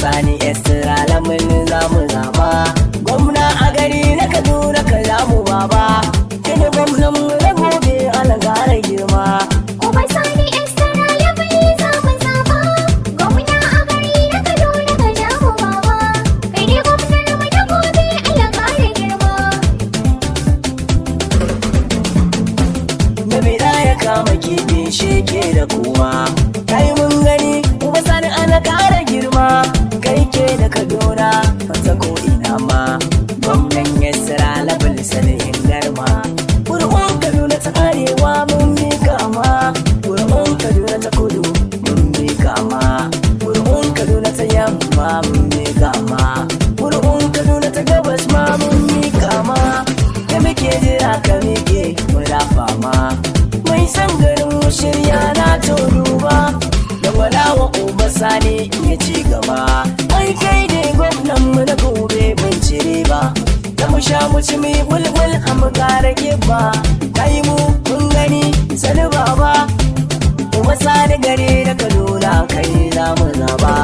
Sani Esther alamun za mu zaba. Gwamna a gari na Kaduna ka za mu baba. Kini gwamnan mu na gobe alagara girma. Uba Sani Esther alamun za mu zaba. Gwamna a gari na Kaduna ka za mu baba. Kai ne gwamnan mu na gobe alagara girma. Da bida ya kama kifi shi ke da kowa. Kai mun gani Uba Sani ana kara girma. Kai ke da Kaduna fata ko ina ma. Gwamnan Yasira labal sanayin garma. Kur'un Kaduna ta arewa mun mika ma. Kur'un Kaduna ta kudu mun mika ma. Kur'un Kaduna ta yamma mun mika ma. Kur'un Kaduna ta gabas ma mun mika ma. Da muke jira ka mike mu dafa ma. Mai san garin mu shirya na to duba. Da walawa Uba Sani ya ci gaba. Ai kai ne gwamnan mu na gobe ban cire ba. Da mu sha mu ci mai bulbul a mu kara ba. Kai mu mun gani sani baba. Uba Sani gari da Kaduna kai za mu zaba.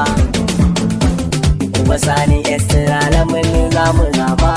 Uba Sani Esther alamun za mu zaba.